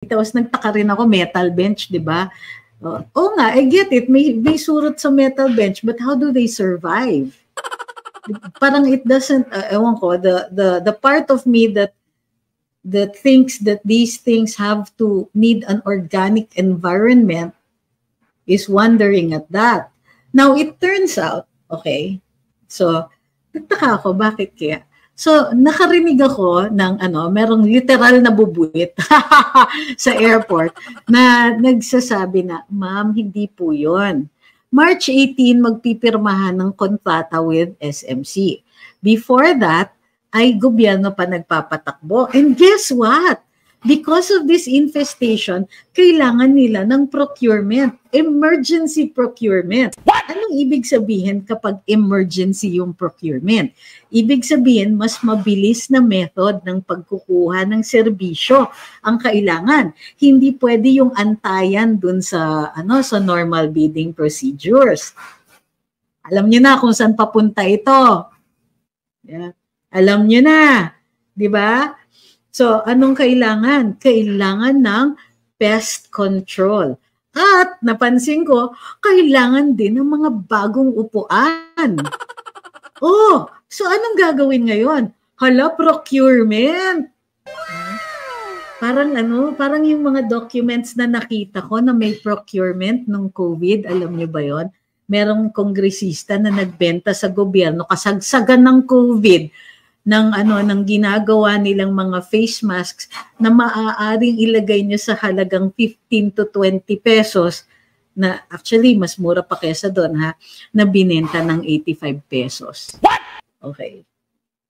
Tapos nagtaka rin ako, metal bench, di ba? Oo nga, I get it. May surot sa metal bench, but how do they survive? Parang it doesn't, ewan ko, the part of me that thinks that these things have to need an organic environment is wondering at that. Now, it turns out, okay, so, nagtaka ako, bakit kaya? So, nakarinig ako ng merong literal na bubuit sa airport na nagsasabi na, ma'am, hindi po yun. March 18, magpipirmahan ng kontrata with SMC. Before that, ay gobyerno pa nagpapatakbo. And guess what? Because of this infestation, kailangan nila ng procurement, emergency procurement. What? Anong ibig sabihin kapag emergency yung procurement? Ibig sabihin, mas mabilis na method ng pagkukuha ng serbisyo ang kailangan. Hindi pwede yung antayan dun sa sa normal bidding procedures. Alam niyo na kung saan papunta ito. Yeah. Alam niyo na, 'di ba? So, anong kailangan? Kailangan ng pest control. At napansin ko, kailangan din ng mga bagong upuan. Oh, so anong gagawin ngayon? Hala, procurement. Parang yung mga documents na nakita ko na may procurement nung COVID, alam niyo ba yon? Merong kongresista na nagbenta sa gobyerno kasagsagan ng COVID ng ginagawa nilang mga face masks na maaaring ilagay nyo sa halagang 15 to 20 pesos na actually mas mura pa kesa doon na binenta ng 85 pesos. What? Okay.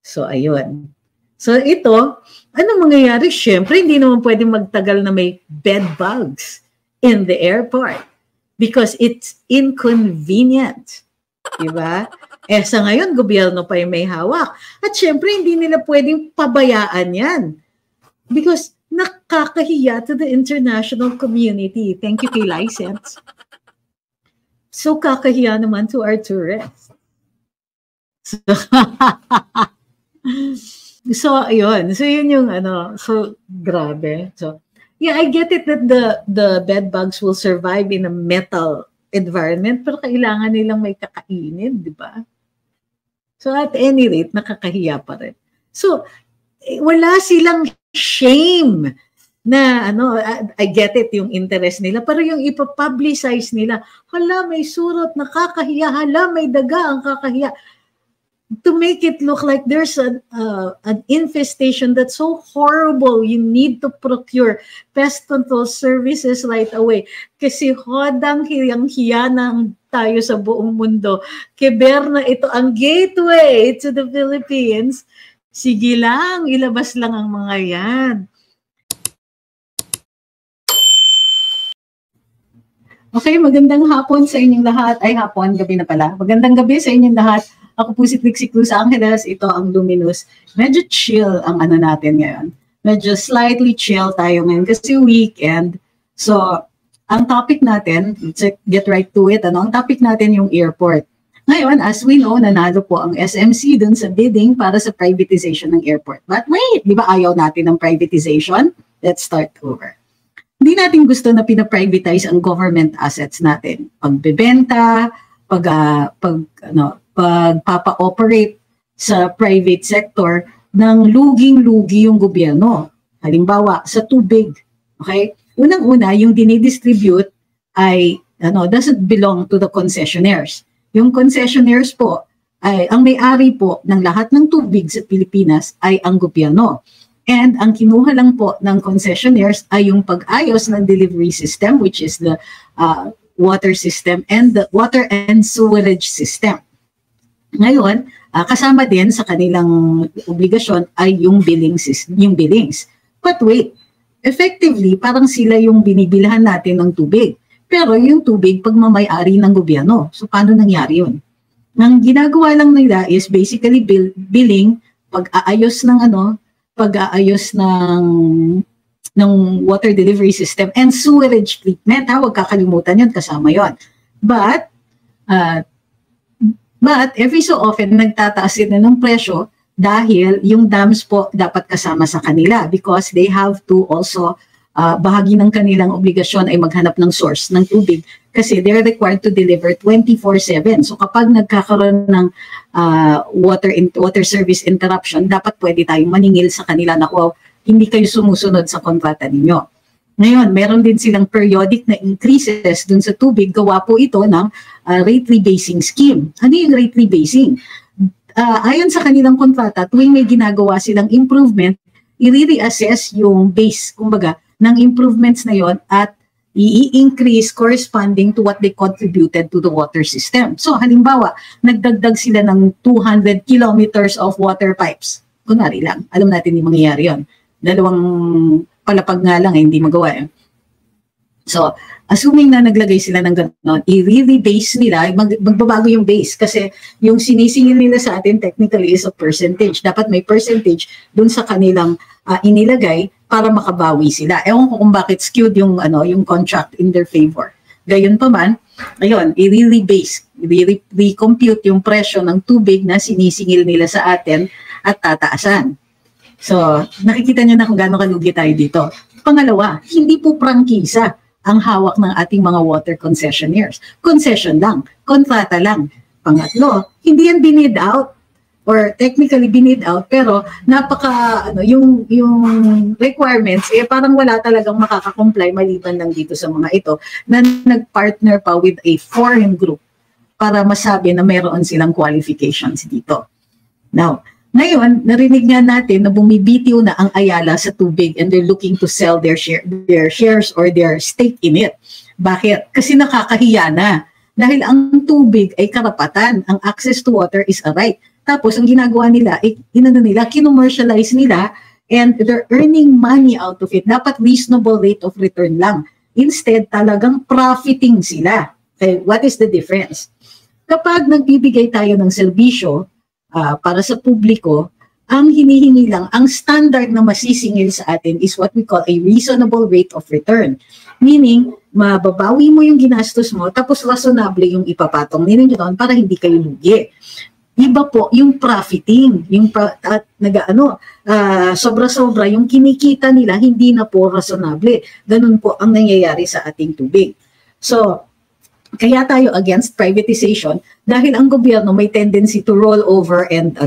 So ayun. So ito, ano mangyayari? Siyempre hindi naman pwedeng magtagal na may bed bugs in the airport because it's inconvenient. Diba? Sa ngayon, gobyerno pa yung may hawak. At syempre, hindi nila pwedeng pabayaan yan. Because nakakahiya to the international community. Thank you kay license. So, kakahiya naman to our tourists. So ayun. So, yun yung so, grabe. So, yeah, I get it that the bed bugs will survive in a metal environment, pero kailangan nilang may kakainin, di ba? So at any rate, nakakahiya pa rin. So, wala silang shame na I get it, yung interest nila, pero yung ipapublicize nila, hala, may surot, nakakahiya, hala, may daga, ang kakahiya. To make it look like there's an infestation that's so horrible, you need to procure pest control services right away. Kasi hodang hiyang-hiya na tayo sa buong mundo. Keber na ito ang gateway to the Philippines. Sige lang, ilabas lang ang mga yan. Okay, magandang hapon sa inyong lahat. Ay, hapon, gabi na pala. Magandang gabi sa inyong lahat. Ako po si Trixie Cruz Angeles, ito ang Luminous. Medyo chill ang natin ngayon. Medyo slightly chill tayo ngayon kasi weekend. So, ang topic natin, let's get right to it. Ang topic natin yung airport. Ngayon, as we know, nanalo po ang SMC dun sa bidding para sa privatization ng airport. But wait, di ba ayaw natin ng privatization? Let's start over. Hindi natin gusto na pinaprivatize ang government assets natin. Pagbebenta, pagpapa-operate sa private sector ng luging-lugi yung gobyerno. Halimbawa, sa tubig. Okay? Unang-una, yung dinidistribute ay doesn't belong to the concessionaires. Yung concessionaires po, ay ang may-ari po ng lahat ng tubig sa Pilipinas ay ang gobyerno. And ang kinuha lang po ng concessionaires ay yung pag-ayos ng delivery system, which is the water system and the water and sewerage system. Ngayon, kasama din sa kanilang obligasyon ay yung billings. But wait, effectively, parang sila yung binibilhan natin ng tubig. Pero yung tubig, pagmamay-ari ng gobyerno. So, paano nangyari yun? Ang ginagawa lang nila is basically billing, pag-aayos ng water delivery system and sewerage treatment. Huwag kakalimutan yun, kasama yun. But every so often, nagtataas din ng presyo dahil yung dams po dapat kasama sa kanila because they have to also bahagi ng kanilang obligasyon ay maghanap ng source ng tubig kasi they're required to deliver 24/7. So kapag nagkakaroon ng water service interruption, dapat pwede tayong maningil sa kanila na hindi kayo sumusunod sa kontrata ninyo. Ngayon, meron din silang periodic na increases dun sa tubig. Gawa po ito ng rate rebasing scheme. Ano yung rate rebasing? Ayon sa kanilang kontrata, tuwing may ginagawa silang improvement, i-reassess yung base, kumbaga, ng improvements na yon at i-increase corresponding to what they contributed to the water system. So, halimbawa, nagdagdag sila ng 200 kilometers of water pipes. Kunwari lang, alam natin yung mangyayari yon. Dalawang palapag nga lang, hindi magawa eh. So, assuming na naglagay sila ng gano'n, i-rebase nila, magbabago yung base kasi yung sinisingil nila sa atin technically is a percentage. Dapat may percentage dun sa kanilang inilagay para makabawi sila. Ewan ko kung bakit skewed yung contract in their favor. Gayon pa man, ayun, i-rebase, i-recompute yung presyo ng tubig na sinisingil nila sa atin at tataasan. So, nakikita nyo na kung gaano kalugi tayo dito. Pangalawa, hindi po prangkisa ang hawak ng ating mga water concessionaires. Concession lang, kontrata lang. Pangatlo, hindi yan binid out or technically binid out pero yung requirements parang wala talagang makaka-comply maliban lang dito sa mga ito na nag-partner pa with a foreign group para masabi na mayroon silang qualifications dito. Now, ngayon, narinig nga natin na bumibitiw na ang Ayala sa tubig and they're looking to sell their shares or their stake in it. Bakit? Kasi nakakahiya na. Dahil ang tubig ay karapatan. Ang access to water is a right. Tapos, ang ginagawa nila, kinommercialize nila and they're earning money out of it. Dapat reasonable rate of return lang. Instead, talagang profiting sila. Okay, what is the difference? Kapag nagbibigay tayo ng serbisyo, para sa publiko, ang hinihingi lang, ang standard na masisingil sa atin is what we call a reasonable rate of return. Meaning, mababawi mo yung ginastos mo, tapos reasonable yung ipapatong ninyo doon para hindi kayo lugi. Iba po yung profiting, sobra-sobra, yung kinikita nila, hindi na po reasonable. Ganun po ang nangyayari sa ating tubig. So, kaya tayo against privatization dahil ang gobyerno may tendency to roll over and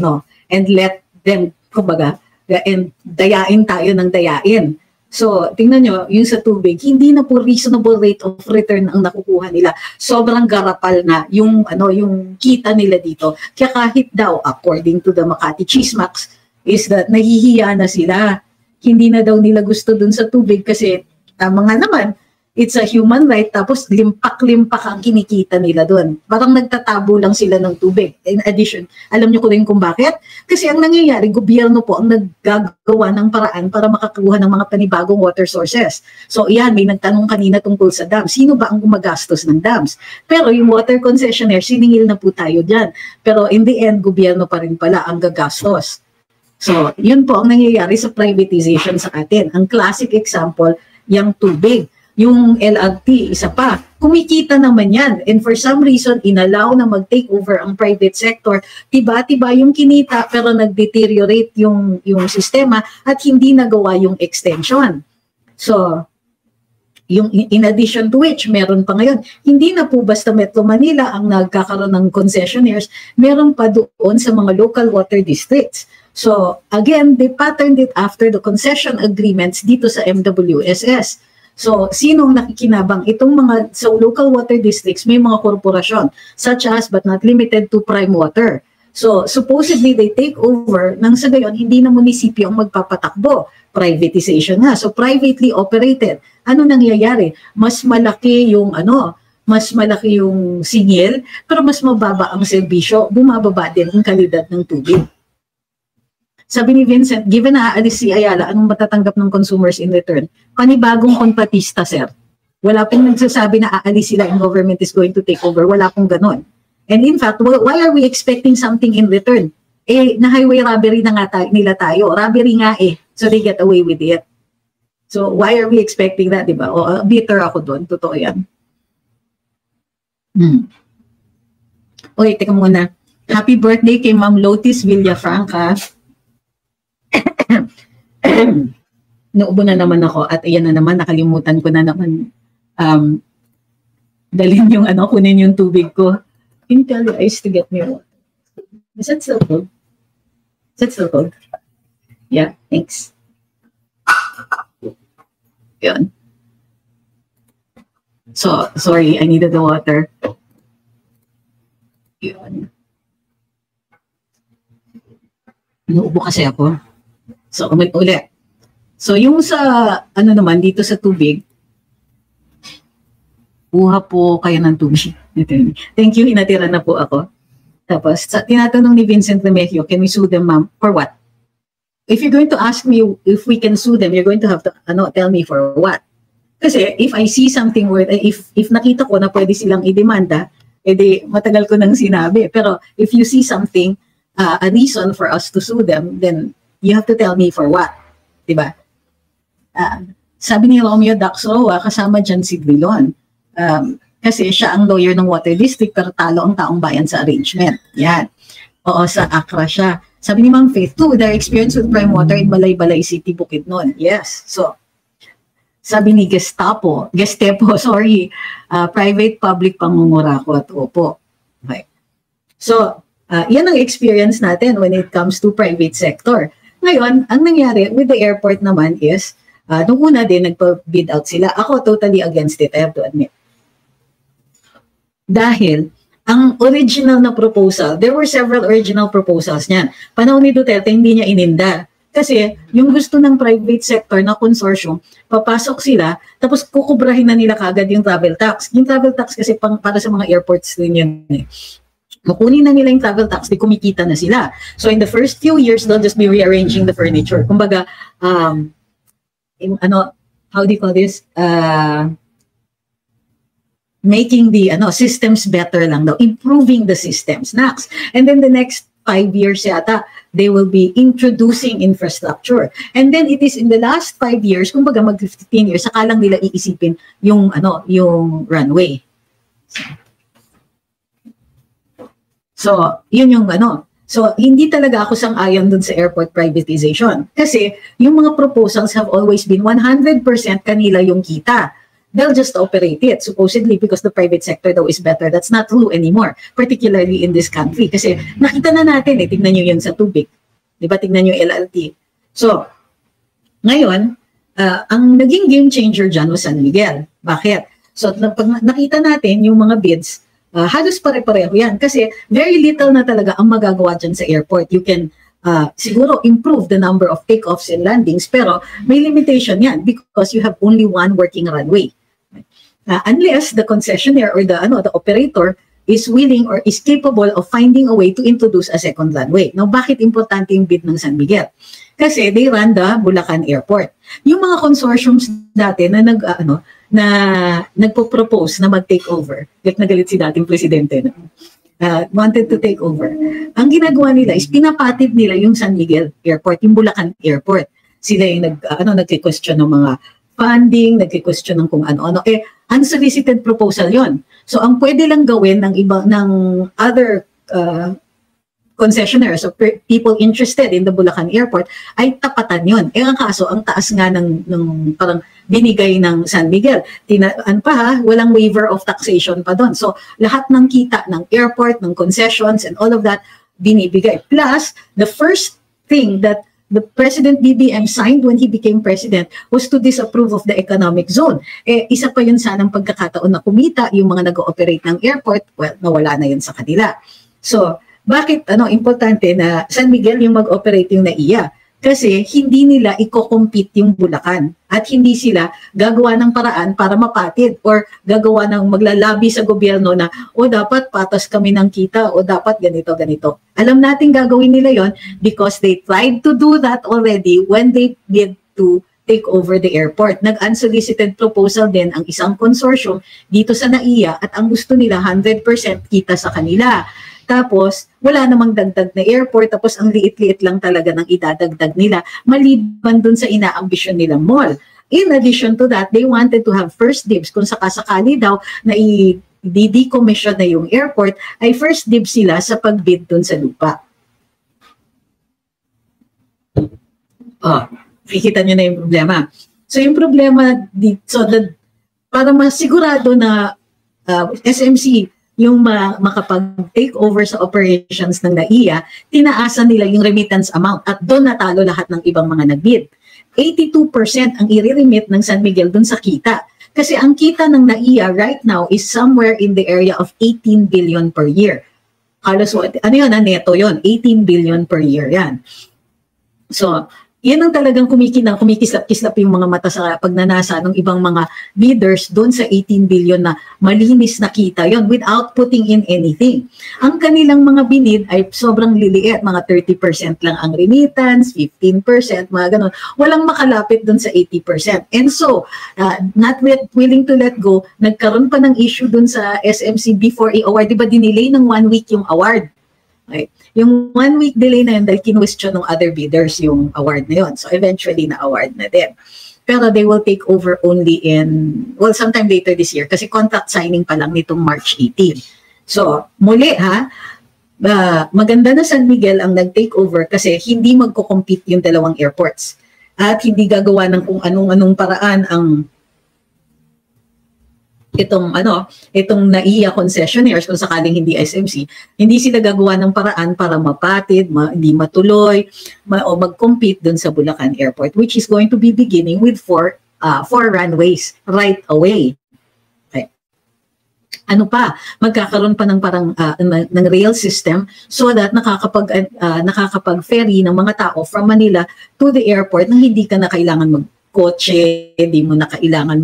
let them, kumbaga, and dayain tayo ng dayain. So, tingnan nyo, yung sa tubig, hindi na po reasonable rate of return ang nakukuha nila. Sobrang garapal na yung kita nila dito. Kaya kahit daw, according to the Makati Chismax, is that nahihiya na sila. Hindi na daw nila gusto dun sa tubig kasi mga naman, it's a human right, tapos limpak-limpak ang kinikita nila doon. Parang nagtatabo lang sila ng tubig. In addition, alam niyo ko rin kung bakit? Kasi ang nangyayari, gobyerno po ang naggagawa ng paraan para makakuha ng mga panibagong water sources. So yan, may nagtanong kanina tungkol sa dams. Sino ba ang gumagastos ng dams? Pero yung water concessionaire, siningil na po tayo dyan. Pero in the end, gobyerno pa rin pala ang gagastos. So yun po ang nangyayari sa privatization sa atin. Ang classic example, yung tubig. Yung LRT, isa pa, kumikita naman yan. And for some reason, inallow na mag-take over ang private sector. Tiba-tiba yung kinita pero nag-deteriorate yung sistema at hindi nagawa yung extension. So, in addition to which, meron pa ngayon, hindi na po basta Metro Manila ang nagkakaroon ng concessionaires, meron pa doon sa mga local water districts. So, again, they patterned it after the concession agreements dito sa MWSS. So, sinong nakikinabang? Itong mga sa local water districts, may mga korporasyon, such as but not limited to Prime Water. So, supposedly, they take over nang sa gayon, hindi na munisipyo ang magpapatakbo. Privatization nga. So, privately operated. Ano nangyayari? Mas malaki yung singil, pero mas mababa ang serbisyo, bumababa din ang kalidad ng tubig. Sabi ni Vincent, given na aalis si Ayala, anong matatanggap ng consumers in return? Panibagong kontratista, sir. Wala pong nagsasabi na aalis sila and government is going to take over. Wala pong ganon. And in fact, why are we expecting something in return? Na highway robbery na nga nila tayo. Robbery nga So they get away with it. So why are we expecting that, di ba? Bitter ako doon. Totoo yan. Oy, teka muna. Happy birthday kay Ma'am Lotis Villafranca. Naubo na naman ako at ayan na naman, nakalimutan ko na naman dalhin yung kunin yung tubig ko. Can you tell the ice to get me water? Is that still cold? Is that still cold? Yeah, thanks. Yun. So, sorry, I needed the water. Yun. Naubo kasi ako. So, ulit. So, yung sa, naman, dito sa tubig, buha po kayo ng tubig. Thank you, inatira na po ako. Tapos, tinatanong ni Vincent Remigio, can we sue them, ma'am? For what? If you're going to ask me if we can sue them, you're going to have to, tell me for what? Kasi, if I see something where, if nakita ko na pwede silang idemanda, edi matagal ko nang sinabi. Pero, if you see something, a reason for us to sue them, then you have to tell me for what? Diba? Sabi ni Romeo Daxroa, kasama dyan si Drilon. Kasi siya ang lawyer ng Water District pero talo ang taong bayan sa arrangement. Yan. Oo, sa ACRA siya. Sabi ni Ma'am Faith, too, their experience with prime water in Balay-Balay City, Bukidnon. Yes. So, sabi ni Gestapo, sorry, private-public pangungurakot. Opo. Okay. So, yan ang experience natin when it comes to private sector. Ngayon, ang nangyari with the airport naman is, nung una din, nagpa-bid out sila. Ako, totally against it, I have to admit. Dahil, ang original na proposal, there were several original proposals niyan. Panahon ni Duterte, hindi niya ininda. Kasi, yung gusto ng private sector na consortium, papasok sila, tapos kukubrahin na nila kagad yung travel tax. Yung travel tax kasi para sa mga airports din yun eh. Kukunin na nila yung travel tax, di kumikita na sila. So in the first few years, they'll just be rearranging the furniture. Kumbaga, how do you call this? Making the systems better lang daw, improving the systems next. And then the next 5 years yata, they will be introducing infrastructure. And then it is in the last 5 years, kumbaga mag 15 years, saka lang nila iisipin yung runway. So, yun yung So, hindi talaga ako sang-ayon dun sa airport privatization. Kasi, yung mga proposals have always been 100% kanila yung kita. They'll just operate it, supposedly because the private sector daw is better. That's not true anymore, particularly in this country. Kasi, nakita na natin tignan nyo yun sa tubig. Diba? Tignan nyo yung LLT. So, ngayon, ang naging game changer dyan was San Miguel. Bakit? So, pag nakita natin yung mga bids, halos pare-pareho yan. Kasi very little na talaga ang magagawa dyan sa airport. You can siguro improve the number of takeoffs and landings, pero may limitation yan because you have only one working runway. Unless the concessionaire or the operator is willing or is capable of finding a way to introduce a second runway. Now, bakit importante yung bid ng San Miguel? Kasi they run the Bulacan Airport. Yung mga consortiums dati na nagpo-propose na mag-take over, like nagalit si dating presidente, wanted to take over. Ang ginagawa nila is pinapatid nila yung San Miguel Airport, yung Bulacan Airport. Sila yung nagki-question ng mga funding, nagki-question ng kung ano-ano. Unsolicited proposal yon. So, ang pwede lang gawin ng other concessionaires or people interested in the Bulacan Airport ay tapatan yun. Ang kaso, ang taas nga ng parang binigay ng San Miguel. Walang waiver of taxation pa doon. So, lahat ng kita ng airport, ng concessions, and all of that, binibigay. Plus, the first thing that the President BBM signed when he became president was to disapprove of the economic zone. Isa pa yun sanang pagkakataon na kumita yung mga nag-ooperate ng airport, well, nawala na yun sa kanila. So, bakit importante na San Miguel yung mag-operate yung NAIA? Kasi hindi nila i-compete yung Bulacan at hindi sila gagawa ng paraan para mapatid or gagawa ng maglalabi sa gobyerno na dapat patas kami ng kita o dapat ganito. Alam natin gagawin nila yon because they tried to do that already when they did to take over the airport. Nag-unsolicited proposal din ang isang consortium dito sa NAIA at ang gusto nila 100% kita sa kanila. Tapos, wala namang dagdag na airport, tapos ang liit-liit lang talaga ng idadagdag nila, maliban dun sa inaambisyon nilang mall. In addition to that, they wanted to have first dibs. Kung sakasakali daw na i-decommission na yung airport, ay first dibs sila sa pagbid dun sa lupa. Kikita nyo na yung problema. So yung problema, para masigurado na SMC yung makapag-take over sa operations ng NAIA, tinaasan nila yung remittance amount at doon natalo lahat ng ibang mga nag-bid. 82% ang i-remit ng San Miguel doon sa kita. Kasi ang kita ng NAIA right now is somewhere in the area of 18 billion per year. Halos, ano yun, neto yun, 18 billion per year yan. So, yan ang talagang kumikislap-kislap yung mga mata sa pagnanasa ng ibang mga bidders doon sa 18 billion na malinis na kita yon without putting in anything. Ang kanilang mga binid ay sobrang liliit, mga 30% lang ang remittance, 15%, mga ganun. Walang makalapit doon sa 80%. And so, not willing to let go, nagkaroon pa ng issue doon sa SMC before i-award. Diba dinelay ng 1 week yung award? Right. Yung 1 week delay na yun dahil kinwestiyon ng other bidders yung award na yun. So eventually na-award na din. Pero they will take over only sometime later this year kasi contract signing pa lang nitong March 18. So muli maganda na San Miguel ang nag-take over kasi hindi magko-compete yung dalawang airports. At hindi gagawa ng kung anong paraan ang itong NAIA concessionaires kung sakaling hindi SMC, hindi sila gagawa ng paraan para mapatid, hindi matuloy, o mag-compete dun sa Bulacan Airport, which is going to be beginning with four runways right away. Okay. Ano pa? Magkakaroon pa ng ng rail system so that nakakapag-ferry ng mga tao from Manila to the airport nang hindi ka na kailangan kotse, di mo na kailangan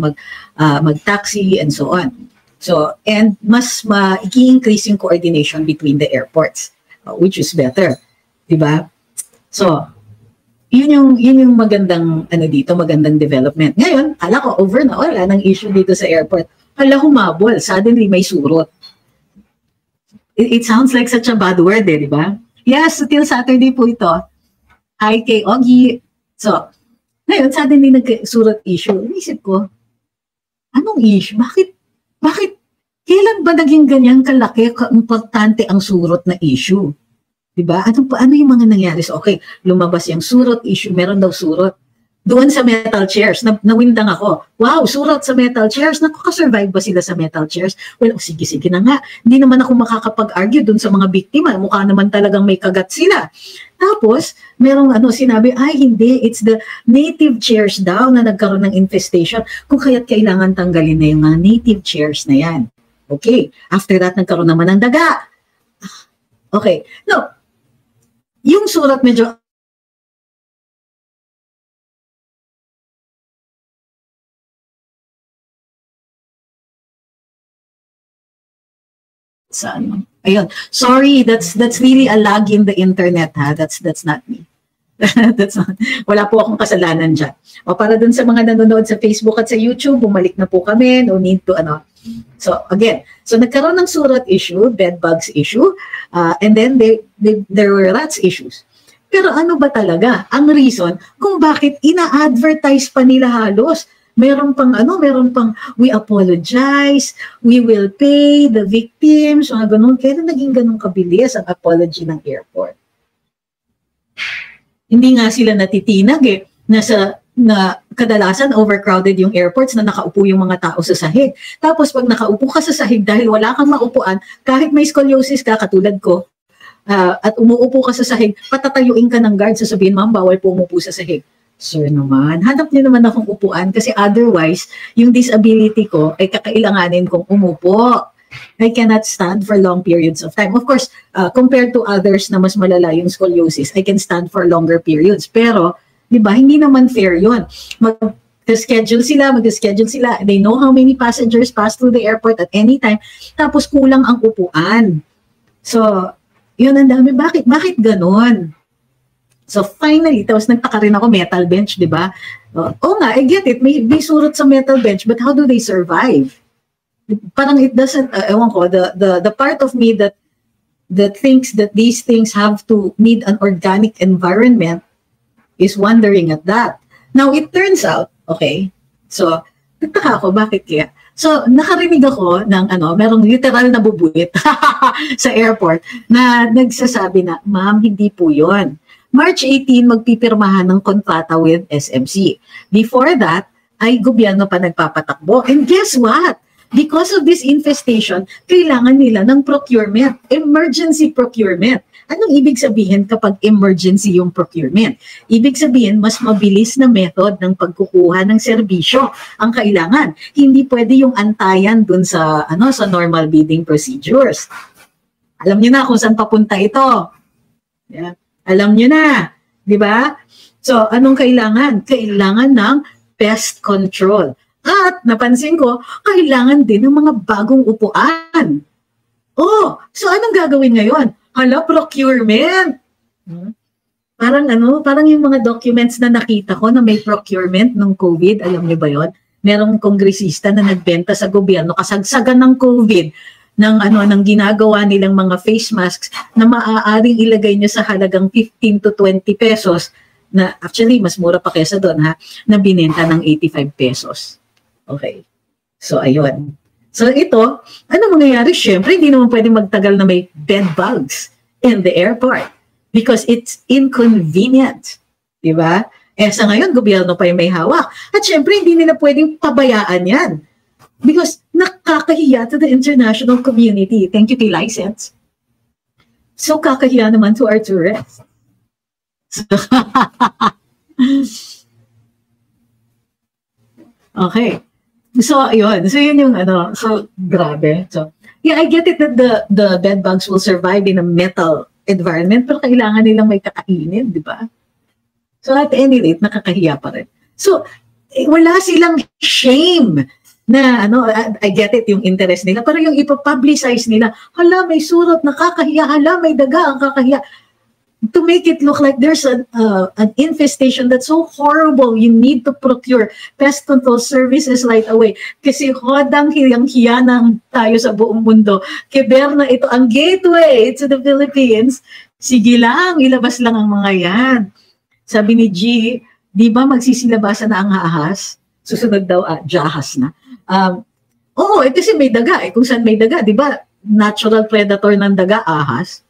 mag-taxi and so on. So, and mas i-increase yung coordination between the airports, which is better. Diba? So, yun yung magandang, magandang development. Ngayon, kala ko over na, wala nang issue dito sa airport. Hala, humabol. Suddenly, may surot. It sounds like such a bad word, di ba? Yes, till Saturday po ito. Hi kay Ogie. So, ngayon, suddenly nagsurat issue. Inisip ko, anong issue? Bakit? Kailan ba naging ganyan kalaki, importante ang surot na issue? Diba? Ano yung mga nangyari? So, okay, lumabas yung surot issue, meron daw surot. Doon sa metal chairs, nawindang ako. Wow, surot sa metal chairs. Nakaka-survive ba sila sa metal chairs? Well, sige na nga. Hindi naman ako makakapag-argue doon sa mga biktima. Mukha naman talagang may kagat sila. Tapos, merong sinabi, ay hindi, it's the native chairs daw na nagkaroon ng infestation. Kung kaya't kailangan tanggalin na yung mga native chairs na yan. Okay, after that, nagkaroon naman ng daga. Okay, no, yung surat medyo ayun. Sorry, that's really a lag in the internet, ha. That's not me. Wala po akong kasalanan dyan. O para dun sa mga nanonood sa Facebook at sa YouTube, bumalik na po kami. No need to So again, nagkaroon ng surat issue, bed bugs issue, and then there were rats issues. Pero ano ba talaga ang reason kung bakit ina-advertise pa nila halos? Meron pang we apologize, we will pay the victims, mga ganun. Kaya naging ganun kabilis ang apology ng airport. Hindi nga sila natitinag na kadalasan overcrowded yung airports na nakaupo yung mga tao sa sahig. Tapos pag nakaupo ka sa sahig dahil wala kang maupuan, kahit may scoliosis ka katulad ko, at umuupo ka sa sahig, patatayuin ka ng guard, sasabihin, ma'am, bawal po umupo sa sahig. Sir naman, hanap niyo naman akong upuan kasi otherwise, yung disability ko ay kakailanganin kong umupo. I cannot stand for long periods of time. Of course, compared to others na mas malala yung scoliosis, I can stand for longer periods. Pero, di ba, hindi naman fair yun. Mag-schedule sila. They know how many passengers pass through the airport at any time. Tapos kulang ang upuan. So, yun ang dami. Bakit ganon? So finally, tapos nagtaka rin ako, metal bench, di ba? Nga, I get it. May surot sa metal bench, but how do they survive? Parang it doesn't, ewan ko, the part of me that thinks that these things have to need an organic environment is wondering at that. Now, it turns out, okay, so nagtaka ako, bakit kaya? So, nakarinig ako ng merong literal na bubuit sa airport na nagsasabi na, ma'am, hindi po yun. March 18, magpipirmahan ng kontrata with SMC. Before that, ay gobyerno pa nagpapatakbo. And guess what? Because of this infestation, kailangan nila ng procurement, emergency procurement. Anong ibig sabihin kapag emergency yung procurement? Ibig sabihin, mas mabilis na method ng pagkukuha ng serbisyo ang kailangan. Hindi pwede yung antayan dun sa, sa normal bidding procedures. Alam niyo na kung saan papunta ito. Yeah. Alam niyo na, di ba? So, anong kailangan? Kailangan ng pest control. At napansin ko, kailangan din ng mga bagong upuan. Oh, so anong gagawin ngayon? Hala, procurement. Parang yung mga documents na nakita ko na may procurement ng COVID, alam niyo ba yon? Merong kongresista na nagbenta sa gobyerno kasagsagan ng COVID ng ginagawa nilang mga face masks na maaaring ilagay niyo sa halagang 15 to 20 pesos na actually mas mura pa kaysa doon na binenta ng 85 pesos. Okay. So ayun. So ito, ano mangyayari? Siyempre, hindi naman pwede magtagal na may bed bugs in the airport because it's inconvenient. Diba? Sa ngayon, gobyerno pa yung may hawak. At siyempre, hindi nila pwedeng pabayaan yan because nakakahiya to the international community. Thank you kay license. So kakahiya naman to our tourists. Okay. So, yun. So, yun yung so, grabe. So, yeah, I get it that the bed bugs will survive in a metal environment, pero kailangan nilang may kakainin, di ba? So, at any rate, nakakahiya pa rin. So, wala silang shame na, I get it, yung interest nila, pero yung ipapublicize nila, hala, may surot, nakakahiya, hala, may daga, ang kakahiya. To make it look like there's an infestation that's so horrible, you need to procure pest control services right away. Kasi hodang hiyang-hiya ng tayo sa buong mundo. Kiber na ito ang gateway to the Philippines. Sige lang, ilabas lang ang mga yan. Sabi ni G, di ba magsisilabasan na ang ahas? Susunod daw, jahas na. Oo, kasi may daga. Kung saan may daga, di ba? Natural predator ng daga, ahas.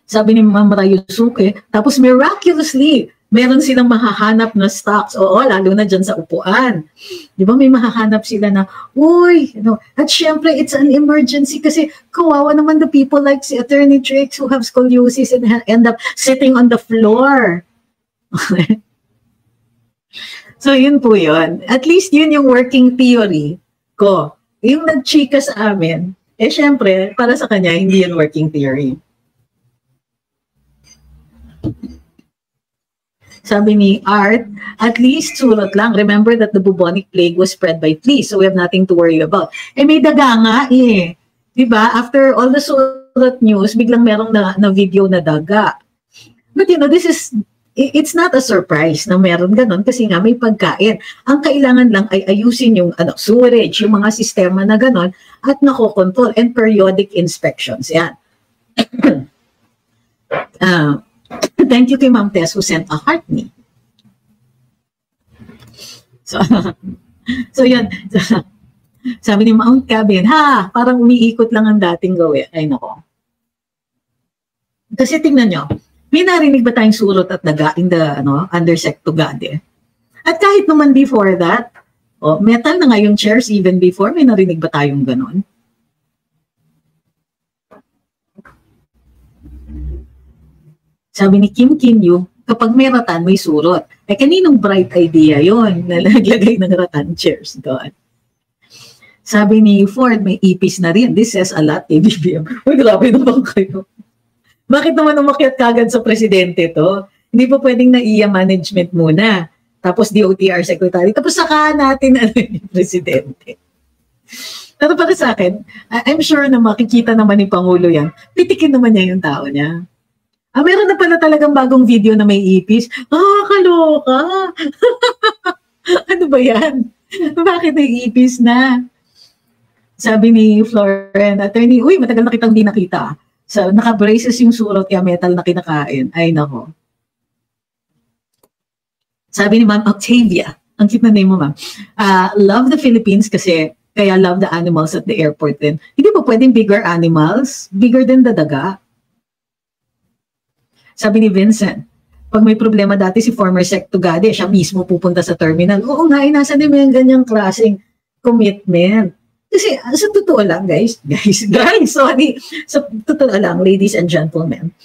Sabi ni Ma'am Rayusuke, tapos miraculously, meron silang mahahanap na stocks. Oo, lalo na dyan sa upuan. Di ba may mahahanap sila na, uy, at syempre, it's an emergency kasi kawawa naman the people like si Attorney Trix who have scoliosis and end up sitting on the floor. So, yun po yun. At least yun yung working theory ko. Yung nag-chika sa amin, syempre, para sa kanya, hindi yun working theory. Sabi ni Art, at least surot lang. Remember that the bubonic plague was spread by fleas, so we have nothing to worry about. May daga nga eh. Diba? After all the surot news, biglang merong na video na daga. But it's not a surprise na meron ganon kasi nga may pagkain. Ang kailangan lang ay ayusin yung sewerage, yung mga sistema na ganon at nakokontrol and periodic inspections. Yan. Thank you kay Ma'am Tess who sent a heart me. So yan. Sabi ni Mount Cabin, parang umiikot lang ang dating gawin. Ay nako. Kasi tingnan nyo, may narinig ba tayong surot at daga in the Undersec Tugade? At kahit naman before that, metal na nga yung chairs even before, may narinig ba tayong ganon? Sabi ni Kim Kinyu, kapag may ratan, may surot. Kaninong bright idea yon na naglagay ng ratan chairs doon? Sabi ni Ford, may ipis na rin. This says a lot, ABBM. Uy, grabe naman kayo. Bakit naman umakyat kagad sa presidente to? Hindi pa pwedeng na-iya management muna. Tapos DOTR secretary. Tapos saka natin yung presidente. Pero para sa akin, I'm sure na makikita naman ni Pangulo yan. Pitikin naman niya yung tao niya. Meron na pala talagang bagong video na may ipis. Kaloka! Ano ba yan? Bakit may ipis na? Sabi ni Florent, attorney, uy, matagal na kitang di nakita. So, naka-braces yung surot kaya metal na kinakain. Ay, nako. Sabi ni Ma'am Octavia, ang cute na name mo, ma'am. Love the Philippines kasi kaya love the animals at the airport din. Hindi ba pwedeng bigger animals? Bigger than the daga? Sabi ni Vincent, pag may problema dati si former Sec Tugade, siya mismo pupunta sa terminal. Oo nga, nasa din may ganyang klaseng commitment. Kasi sa totoo lang, guys, sorry. Sa totoo lang, ladies and gentlemen,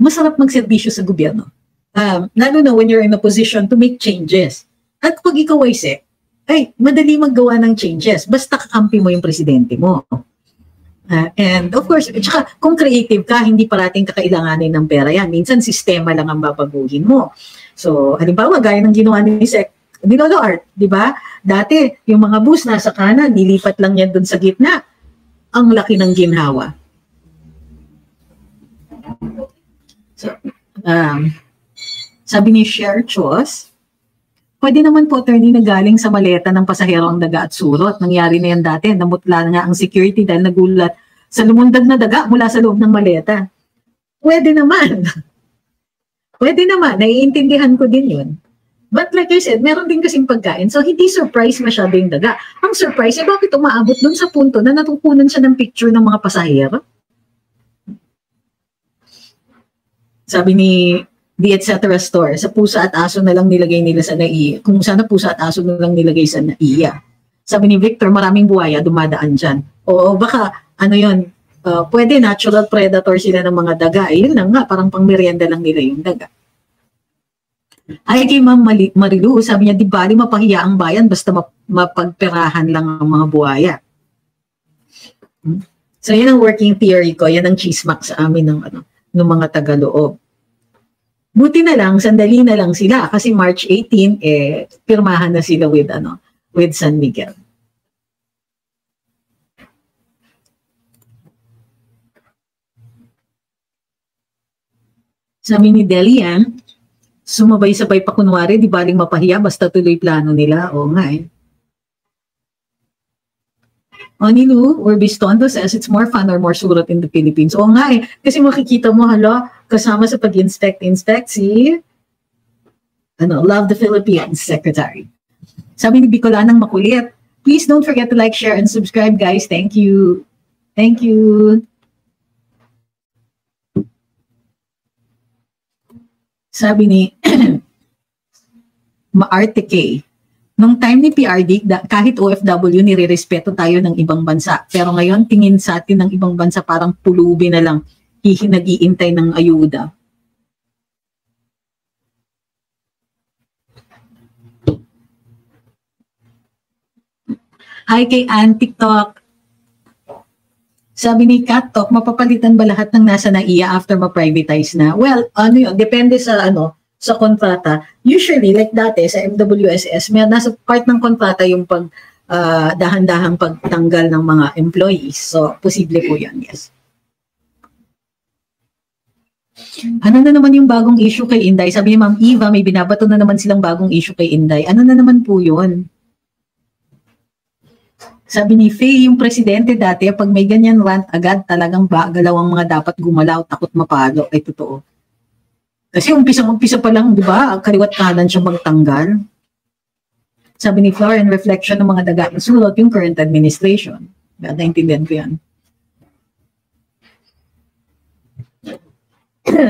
masarap magserbisyo sa gobyerno. Lalo na when you're in a position to make changes. At pag ikaw ay Sec, ay madali maggawa ng changes. Basta kakampi mo yung presidente mo. And of course, tsaka kung creative ka, hindi parating kakailanganin ng pera yan. Minsan, sistema lang ang babaguhin mo. So, halimbawa, gaya ng ginawa ni Sec, ni Lolo Art, di ba? Dati, yung mga bus nasa kanan, nilipat lang yan dun sa gitna. Ang laki ng ginhawa. So, sabi ni Cher Chos, pwede naman po, attorney, na galing sa maleta ng pasahero ang daga at surot. Nangyari na yan dati. Namutla na nga ang security dahil nagulat sa lumundag na daga mula sa loob ng maleta. Pwede naman. Pwede naman. Naiintindihan ko din yun. But like I said, meron din kasing pagkain. So, hindi surprise masyado yung daga. Ang surprise, bakit umaabot dun sa punto na natukunan siya ng picture ng mga pasahero? Sabi ni The Etc. Store, sa pusa at aso na lang nilagay nila sa NAIA. Kung sana pusa at aso na lang nilagay sa NAIA. Sabi ni Victor, maraming buhaya dumadaan dyan. Oo, baka, ano yun, pwede natural predator sila ng mga daga. Yun lang nga, parang pang merienda lang nila yung daga. Ay kay Ma'am Marilu, sabi niya, di bali mapahiya ang bayan basta mapagperahan lang ang mga buhaya. So yan ang working theory ko, yan ang chismak sa amin ng mga tagaloob. Buti na lang, sandali na lang sila kasi March 18, pirmahan na sila with San Miguel. Sabi ni Delian, sumabay-sabay pa kunwari, di baling mapahiya, basta tuloy plano nila. Oo nga eh. Onilu or Bistondo says it's more fun or more surot in the Philippines. Oo nga eh. Kasi makikita mo, kasama sa pag-inspect si Love the Philippines Secretary. Sabi ni Bicolanang makulit, please don't forget to like, share, and subscribe, guys. Thank you. Thank you. Sabi ni Maarte K, nung time ni PRD, kahit OFW, nire-respeto tayo ng ibang bansa. Pero ngayon, tingin sa atin ng ibang bansa parang pulubi na lang, nag-iintay ng ayuda. Hi kay Antiktok. Sabi ni Kat Talk, mapapalitan ba lahat ng nasa NAIA after ma-privatize na? Well, yun, depende sa sa kontrata. Usually, like dati sa MWSS, may nasa part ng kontrata yung dahan-dahang pagtanggal ng mga employees. So, posible po yan, yes. Ano na naman yung bagong issue kay Inday? Sabi ni Ma'am Eva, may binabato na naman silang bagong issue kay Inday. Ano na naman po yun? Sabi ni Faye, yung presidente dati, pag may ganyan rant agad, talagang galaw ang mga dapat gumalaw, takot mapalo. Ay, totoo. Kasi umpisa pa lang, di ba, kaliwat kanan siya magtanggal. Sabi ni Flor, in reflection ng mga daga na sulot, yung current administration. Naintindihan ko yan.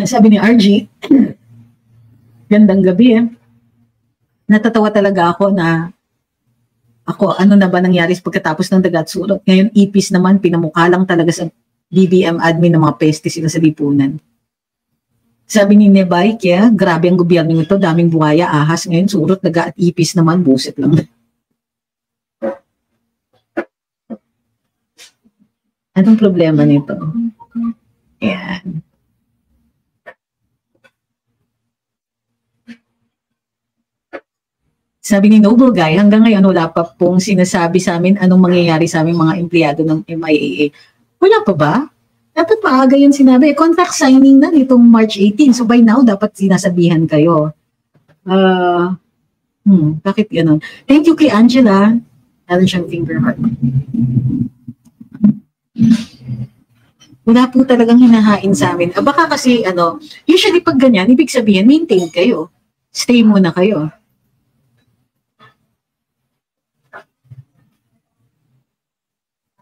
Sabi ni RG, gandang gabi natatawa talaga ako na ano na ba nangyari pagkatapos ng dagat sulot. Ngayon, ipis naman, pinamukha lang talaga sa BBM admin ng mga peste sila sa lipunan. Sabi ni Nebay, kaya grabe ang gobyerno nito, daming buhaya, ahas. Ngayon, surot, daga at ipis naman, buset lang. Anong problema nito? Ayan. Sabi ni Noble Guy, hanggang ngayon wala pa pong sinasabi sa amin anong mangyayari sa aming mga empleyado ng MIAA. Wala pa ba? Dapat maaga yun sinabi. Contract signing na nitong March 18. So by now, dapat sinasabihan kayo. Bakit gano'n? Thank you kay Angela. Meron siyang finger heart. Wala po talagang hinahain sa amin. Baka kasi, usually pag ganyan, ibig sabihin, maintain kayo. Stay muna kayo.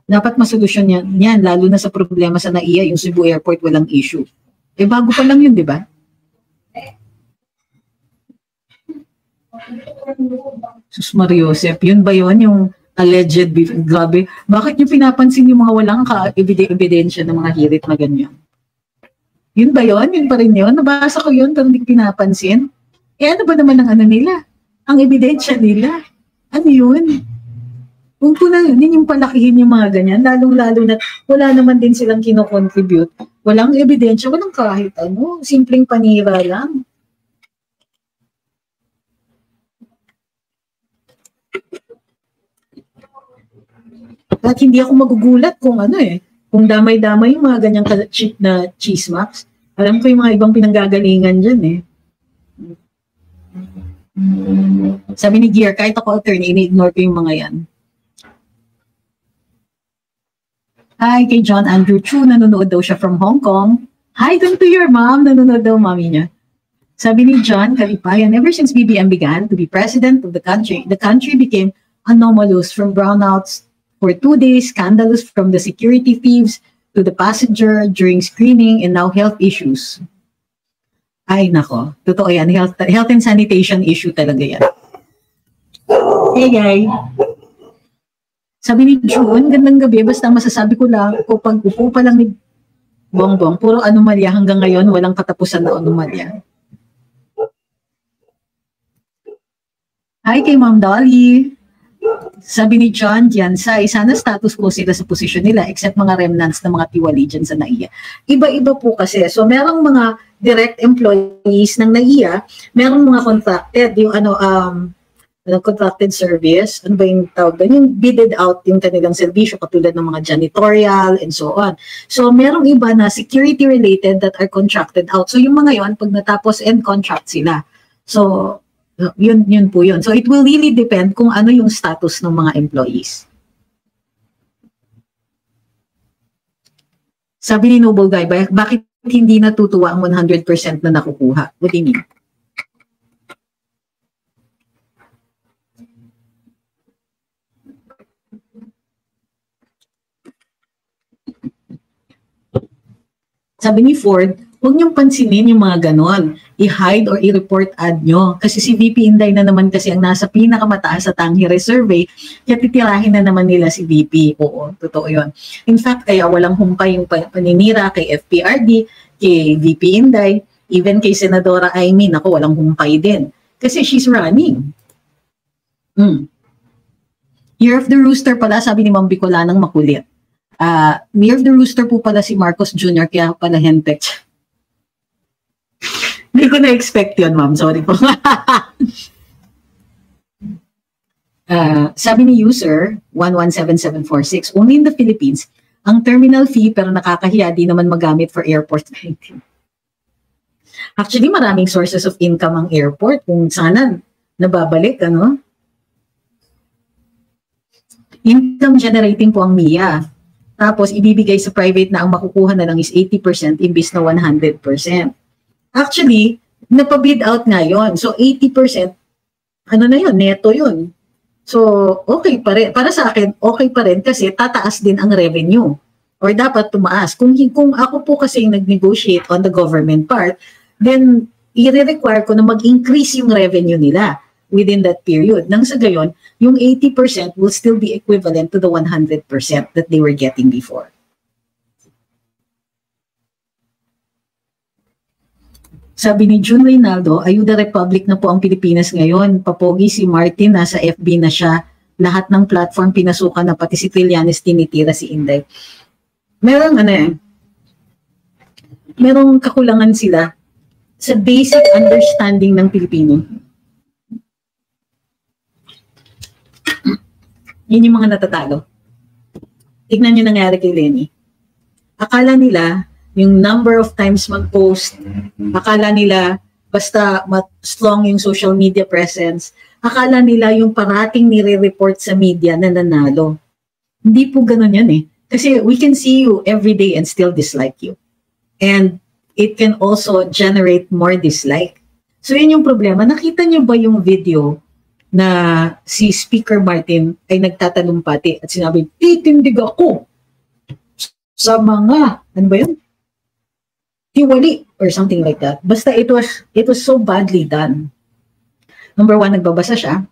Dapat masolusyon yan, lalo na sa problema sa NAIA, yung Cebu Airport walang issue. Eh, bago pa lang yun, di ba? Sus Mariosep, yun ba yun? Yung alleged, grabe. Bakit nyo pinapansin yung mga walang ebidensya ng mga hirit na ganyan? Yun ba yun? Yun pa rin yun? Nabasa ko yun, pero hindi pinapansin. Eh, ano ba naman ang ano nila? Ang ebidensya nila? Ano yun? Kung na yun yung palakihin yung mga ganyan, lalong-lalo na wala naman din silang kinocontribute. Walang ebidensya, walang kahit ano, simpleng panira lang. At hindi ako magugulat kung ano kung damay-damay yung mga ganyang na chismax. Alam ko yung mga ibang pinanggagalingan dyan Sabi ni Gear, kahit ako attorney, ini-ignore ko yung mga yan. Hi, kay John Andrew Chu, nanonood daw siya from Hong Kong. Hi dun to your mom, nanonood daw mami niya. Sabi ni John Kalipayan, ever since BBM began to be president of the country became anomalous from brownouts for 2 days, scandalous from the security thieves to the passenger during screening, and now health issues. Ay, nako. Totoo yan. Health and sanitation issue talaga yan. Hey, guys. Sabi ni June, gandang gabi. Basta masasabi ko lang, pag upo pa lang ni Bongbong, puro anomalya hanggang ngayon, walang katapusan na anomalya. Hi kay Ma'am Dolly. Sabi ni John Diansay, sana status quo sila sa posisyon nila except mga remnants ng mga tiwali dyan sa NAIA. Iba-iba po kasi. So merong mga direct employees ng NAIA, merong mga contracted, yung contracted service, ano ba yung tawag doon? Yung bidded out yung kanilang servisyo katulad ng mga janitorial and so on. So merong iba na security related that are contracted out. So yung mga yon pag natapos end contract sila. So yun po yun. So it will really depend kung ano yung status ng mga employees. Sabi ni Noble Guy, bakit hindi natutuwa ang 100% na nakukuha? What do you mean? Sabi ni Ford, huwag niyong pansinin yung mga ganon. I-hide or i-report ad nyo. Kasi si VP Inday na naman kasi ang nasa pinakamataas sa Tangere survey, kaya titirahin na naman nila si VP. Oo, totoo yun. In fact, kaya walang humpay yung paninira kay FPRD, kay VP Inday, even kay Senadora Amy, ako walang humpay din. Kasi she's running. Year of the Rooster pala, sabi ni Ma'am Bicolanang makulit. Year of the Rooster po pala si Marcos Jr. kaya pala hentek. Hindi ko na-expect yun, ma'am. Sorry po. Sabi ni user, 117746, only in the Philippines, ang terminal fee pero nakakahiya di naman magamit for airport. Actually, maraming sources of income ang airport. Kung sana nababalik, ano? Income generating po ang MIA. Tapos, ibibigay sa private na ang makukuha na lang is 80% imbis na 100%. Actually, napabid out nga yun. So, 80%, ano na yun, neto yun. So, okay pa rin. Para sa akin, okay pa rin kasi tataas din ang revenue. Or dapat tumaas. Kung ako po kasi nag-negotiate on the government part, then, i-require ko na mag-increase yung revenue nila within that period. Nang sa gayon, yung 80% will still be equivalent to the 100% that they were getting before. Sabi ni June Reynaldo, Ayuda Republic na po ang Pilipinas ngayon. Papogi si Martin, nasa FB na siya. Lahat ng platform pinasukan na, pati si Trillanes tinitira si Inday. Merong kakulangan sila sa basic understanding ng Pilipino. Yun yung mga natatalo. Tignan nyo nangyari kay Lenny. Akala nila, yung number of times mag-post, akala nila, basta strong yung social media presence, akala nila yung parating nire-report sa media na nanalo. Hindi po ganun yan eh. Kasi we can see you every day and still dislike you. And it can also generate more dislike. So yun yung problema. Nakita nyo ba yung video na si Speaker Martin ay nagtatalumpati at sinabi, titindig ako sa mga, ano ba yun? hiwali or something like that. Basta it was so badly done. Number one, nagbabasa siya.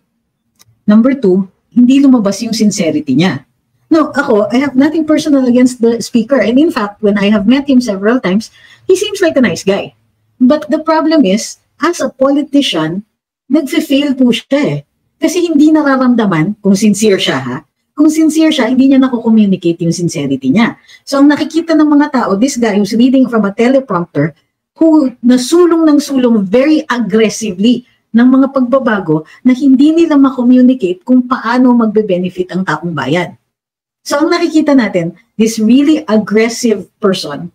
Number two, hindi lumabas yung sincerity niya. No, ako, I have nothing personal against the speaker. And in fact, when I have met him several times, he seems like a nice guy. But the problem is, as a politician, nagfe-fail po siya eh. Kasi hindi nararamdaman kung sincere siya ha. Kung sincere siya, hindi niya nako-communicate yung sincerity niya. So ang nakikita ng mga tao, this guy who's reading from a teleprompter, who nasulong ng sulong very aggressively ng mga pagbabago na hindi nila ma-communicate kung paano magbe-benefit ang taong bayan. So ang nakikita natin, this really aggressive person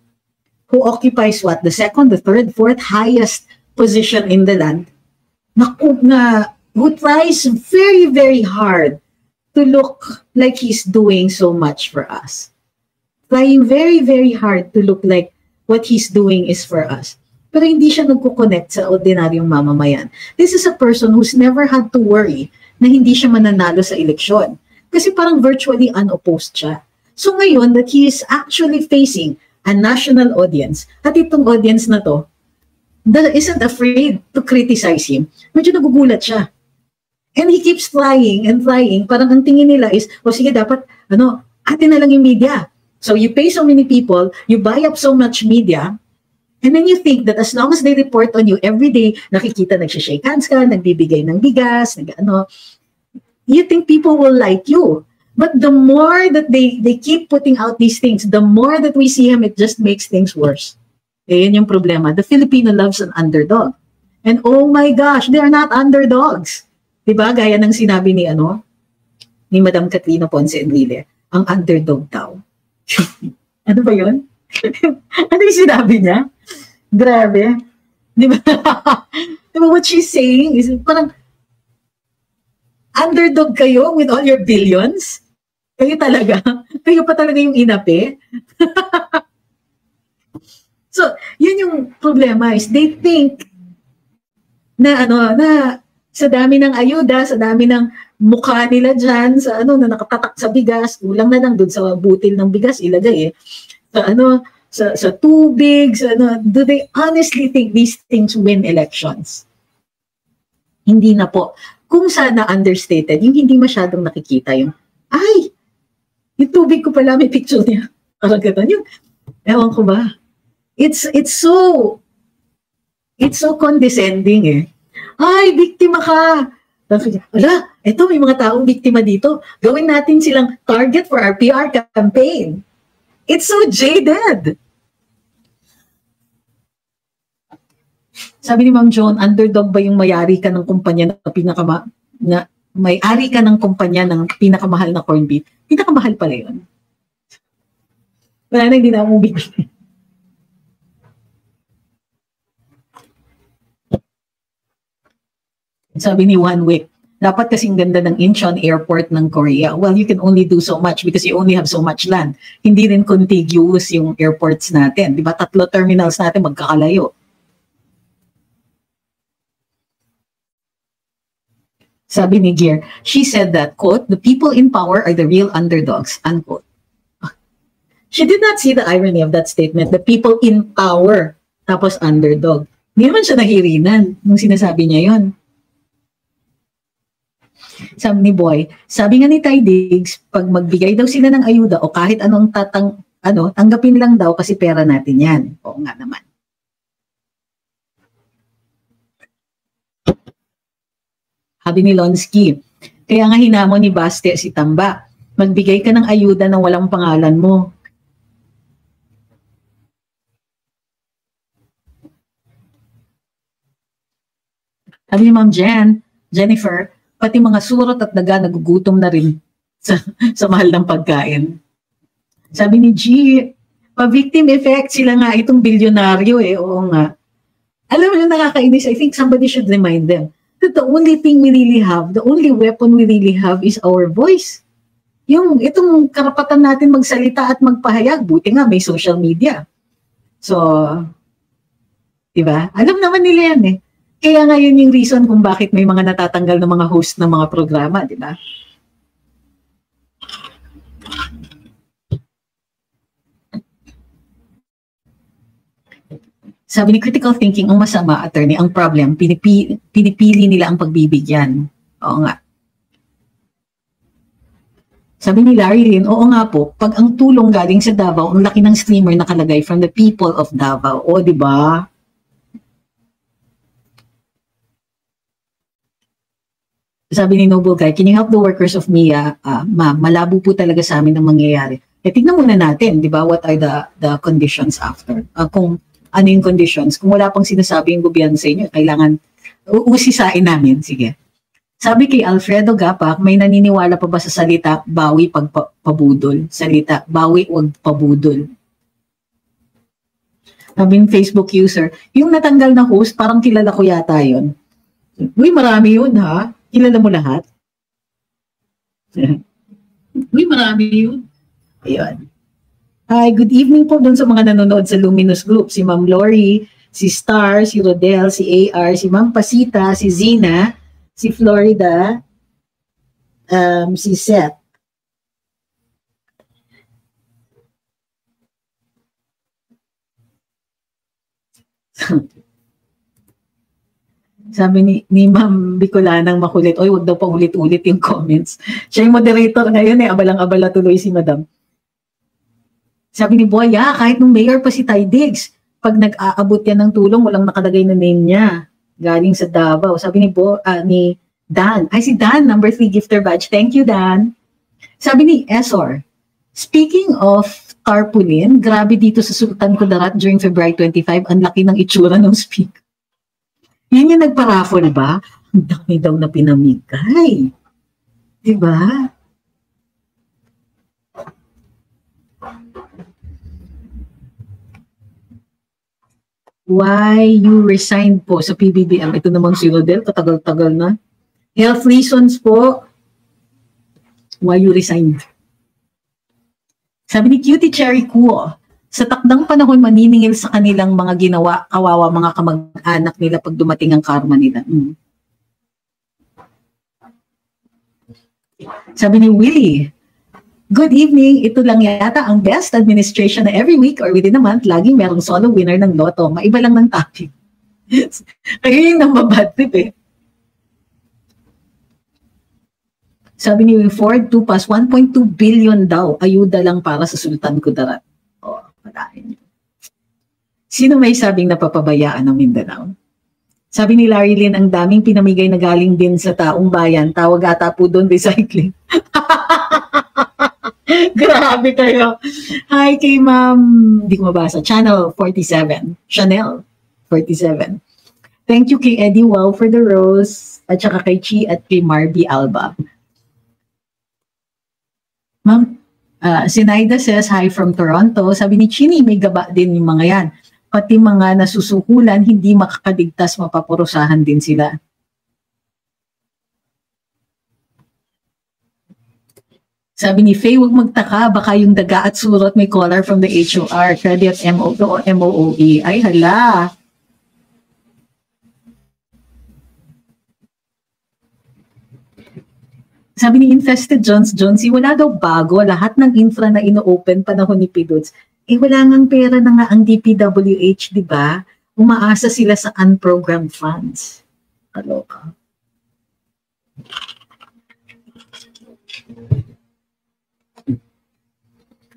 who occupies what? The second, the third, fourth highest position in the land, who tries very, very hard to look like he's doing so much for us. Trying very, very hard to look like what he's doing is for us. Pero hindi siya nagko-connect sa ordinaryong mamamayan. This is a person who's never had to worry na hindi siya mananalo sa eleksyon. Kasi parang virtually unopposed siya. So ngayon that he is actually facing a national audience, at itong audience na to, that isn't afraid to criticize him, medyo nagugulat siya. And he keeps trying and trying. Parang ang tingin nila is, sige, dapat, atin na lang yung media. So you pay so many people, you buy up so much media, and then you think that as long as they report on you every day, nakikita, nagsishake hands ka, nagbibigay ng bigas, you think people will like you. But the more that they keep putting out these things, the more that we see him, it just makes things worse. Yan yung problema. The Filipino loves an underdog. And oh my gosh, they are not underdogs. Diba? Gaya ng sinabi ni Madam Katrina Ponce Enrile, ang underdog daw. Ano ba yun? Ano yung sinabi niya? Grabe. Diba? Diba what she's saying is parang underdog kayo with all your billions? Kayo talaga? Kayo pa talaga yung inapi? So, yun yung problema is they think na sa dami ng ayuda, sa dami ng mukha nila dyan, sa na nakatatak sa bigas, ulang na lang dun sa butil ng bigas, ilagay sa tubig, do they honestly think these things win elections? Hindi na po. Kung sana understated, yung hindi masyadong nakikita yung tubig ko pala, may picture niya. Parang gano'n. Ewan ko ba? It's so condescending eh. Ay, biktima ka. Ala, eto may mga taong biktima dito. Gawin natin silang target for our PR campaign. It's so jaded. Sabi ni Ma'am Joan, underdog ba yung may-ari ka ng kumpanya na may-ari ka ng kumpanya ng pinakamahal na corned beef? Pinakamahal pala yun. Wala na, hindi na akong bibili. Sabi ni One Wick, dapat kasing ganda ng Incheon Airport ng Korea. Well, you can only do so much because you only have so much land. Hindi rin contiguous yung airports natin. Diba? 3 terminals natin magkakalayo. Sabi ni Gier, she said that, quote, the people in power are the real underdogs, unquote. She did not see the irony of that statement, the people in power, tapos underdog. Hindi naman siya nahirinan nung sinasabi niya yon. Sabi ni Boy, sabi nga ni Ty Diggs, pag magbigay daw sila ng ayuda o kahit anong tanggapin lang daw kasi pera natin yan. Oo nga naman. Sabi ni Lonsky, kaya nga hinamon ni Baste si Tamba, magbigay ka ng ayuda na walang pangalan mo. Sabi ni Ma'am Jennifer, pati mga surot at daga nagugutom na rin sa mahal ng pagkain. Sabi ni G, pa-victim effect sila nga itong bilyonaryo eh. Oo nga. Alam mo, nakakainis. I think somebody should remind them that the only thing we really have, the only weapon we really have is our voice. Itong karapatan natin magsalita at magpahayag, buti nga may social media. So, diba? Alam naman nila yan eh. Kaya nga yun yung reason kung bakit may mga natatanggal ng mga host ng mga programa, di ba? Sabi ni critical thinking, ang masama, attorney, ang problem, pinipili nila ang pagbibigyan. Oo nga. Sabi ni Larry Lin, oo nga po, pag ang tulong galing sa Davao, ang laki ng streamer nakalagay from the people of Davao. O, di ba? Sabi ni Noble Guy, can you help the workers of MIA? Ma'am, malabo po talaga sa amin ang mangyayari. Tignan muna natin, di ba, what are the conditions after? Kung ano yung conditions. Kung wala pang sinasabi yung gobyerno sa inyo, kailangan usisain namin. Sige. Sabi kay Alfredo Gapak, may naniniwala pa ba sa salita, bawi pagpabudol? Salita, bawi wag pabudol. Sabi ng Facebook user, yung natanggal na host, parang kilala ko yata yun. Uy, marami yun ha? Kilala mo lahat? Uy, marami yun. Ayun. Hi, good evening po dun sa mga nanonood sa Luminous Group. Si Ma'am Lori, si Star, si Rodel, si AR, si Ma'am Pasita, si Zina, si Florida, si Seth. Sabi ni Ma'am Bicolanang makulit, oy, wag daw pa ulit-ulit yung comments. Siya yung moderator ngayon abalang-abala tuloy si Madam. Sabi ni Boya, kahit nung mayor pa si Ty Diggs, pag nag-aabot yan ng tulong, walang nakalagay na name niya. Galing sa Davao. Sabi ni Dan. Ay, si Dan, number 3 gifter badge. Thank you, Dan. Sabi ni Esor, speaking of tarpaulin, grabe dito sa Sultan Kudarat during February 25, ang laki ng itsura ng speaker. Yan yung nagpa-raffle ba? Ang dami daw na pinamigay. Diba? Why you resigned po sa PBBM? Ito namang si Rodel, katagal-tagal na. Health reasons po. Why you resigned? Sabi ni Cutie Cherry Kuo, sa takdang panahon maniningil sa kanilang mga ginawa, kawawa mga kamag-anak nila pag dumating ang karma nila. Sabi ni Willie, good evening, ito lang yata ang best administration na every week or within a month, laging merong solo winner ng loto. Maiba lang ng topic. Kaya yung namabad trip eh. Sabi ni Ford, Tupas, 1.2 billion daw, ayuda lang para sa Sultan Kudarat. Oh, patahin niyo. Sino may sabing napapabayaan ng Mindanao? Sabi ni Larry Lin, ang daming pinamigay na galing din sa taong bayan. Tawag ata po doon, recycling. Grabe kayo. Hi kay Ma'am, hindi ko mabasa, Channel 47. Chanel 47. Thank you kay Eddie Wow for the rose, at saka kay Chi at kay Marby Alba. Ma'am, Sinaida says, hi from Toronto. Sabi ni Chini, may gaba din yung mga yan. Pati mga nasusuhulan, hindi makakaligtas, mapapurusahan din sila. Sabi ni Faye, huwag magtaka, baka yung daga at surot may collar from the HOR, credit MOOE. Ay, hala. Sabi ni Infested Jonesy, wala daw bago, lahat ng infra na ino-open panahon ni Pidots. Wala ngang pera na nga ang DPWH, di ba? Umaasa sila sa unprogrammed funds. Kaloka.